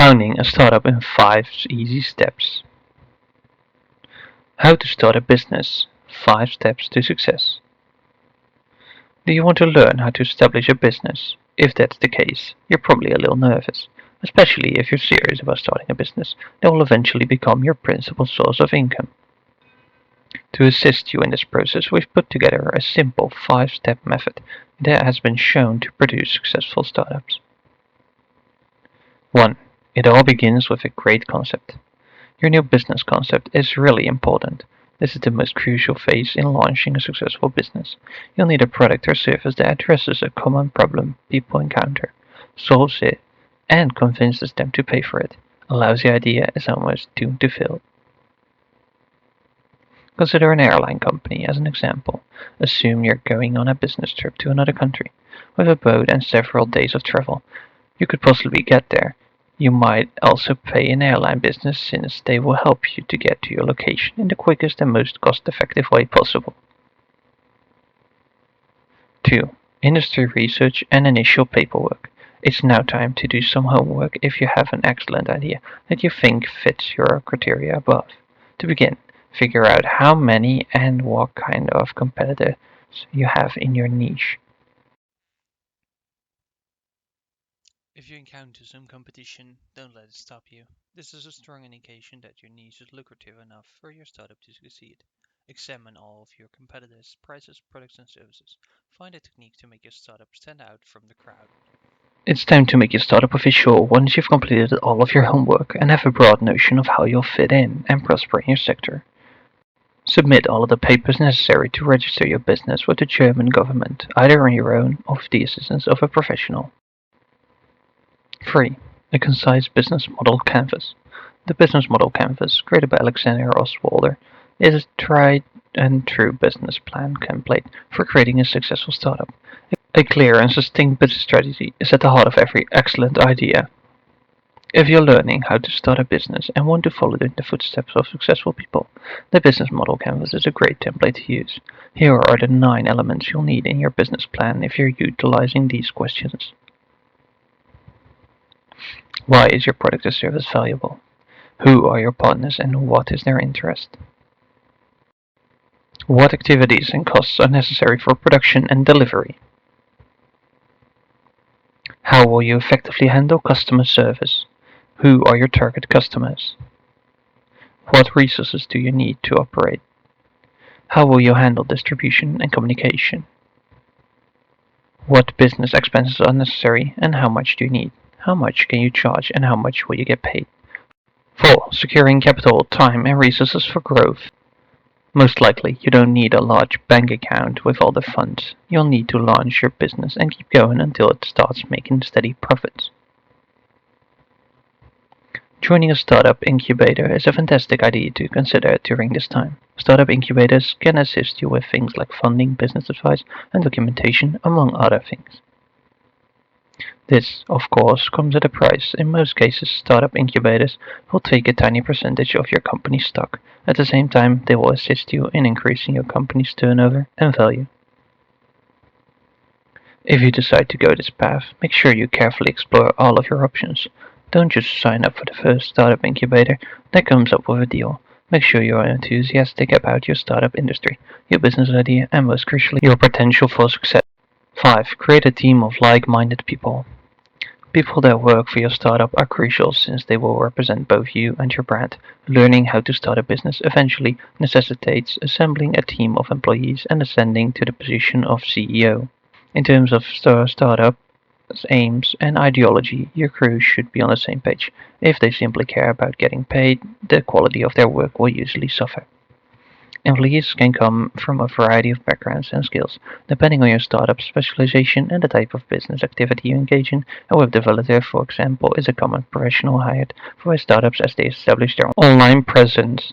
Founding a startup in 5 easy steps. How to start a business. 5 steps to success. Do you want to learn how to establish a business? If that's the case, you're probably a little nervous, especially if you're serious about starting a business that will eventually become your principal source of income. To assist you in this process, we've put together a simple 5-step method that has been shown to produce successful startups. 1. It all begins with a great concept. Your new business concept is really important. This is the most crucial phase in launching a successful business. You'll need a product or service that addresses a common problem people encounter, solves it, and convinces them to pay for it. A lousy idea is almost doomed to fail. Consider an airline company as an example. Assume you're going on a business trip to another country, with a boat and several days of travel. You could possibly get there. You might also pay an airline business since they will help you to get to your location in the quickest and most cost-effective way possible. 2. Industry research and initial paperwork. It's now time to do some homework if you have an excellent idea that you think fits your criteria above. To begin, figure out how many and what kind of competitors you have in your niche. If you encounter some competition, don't let it stop you. This is a strong indication that your niche is lucrative enough for your startup to succeed. Examine all of your competitors' prices, products, and services. Find a technique to make your startup stand out from the crowd. It's time to make your startup official once you've completed all of your homework and have a broad notion of how you'll fit in and prosper in your sector. Submit all of the papers necessary to register your business with the German government, either on your own or with the assistance of a professional. 3. A concise business model canvas. The business model canvas, created by Alexander Oswalder, is a tried and true business plan template for creating a successful startup. A clear and succinct business strategy is at the heart of every excellent idea. If you're learning how to start a business and want to follow in the footsteps of successful people, the business model canvas is a great template to use. Here are the 9 elements you'll need in your business plan if you're utilizing these questions. Why is your product or service valuable? Who are your partners and what is their interest? What activities and costs are necessary for production and delivery? How will you effectively handle customer service? Who are your target customers? What resources do you need to operate? How will you handle distribution and communication? What business expenses are necessary and how much do you need? How much can you charge and how much will you get paid? 4. Securing capital, time, and resources for growth. Most likely, you don't need a large bank account with all the funds. You'll need to launch your business and keep going until it starts making steady profits. Joining a startup incubator is a fantastic idea to consider during this time. Startup incubators can assist you with things like funding, business advice, and documentation, among other things. This, of course, comes at a price. In most cases, startup incubators will take a tiny percentage of your company's stock. At the same time, they will assist you in increasing your company's turnover and value. If you decide to go this path, make sure you carefully explore all of your options. Don't just sign up for the first startup incubator that comes up with a deal. Make sure you are enthusiastic about your startup industry, your business idea, and most crucially, your potential for success. 5. Create a team of like-minded people. People that work for your startup are crucial since they will represent both you and your brand. Learning how to start a business eventually necessitates assembling a team of employees and ascending to the position of CEO. In terms of startup aims and ideology, your crew should be on the same page. If they simply care about getting paid, the quality of their work will usually suffer. Employees can come from a variety of backgrounds and skills, depending on your startup specialization and the type of business activity you engage in. A web developer, for example, is a common professional hired for startups as they establish their online presence.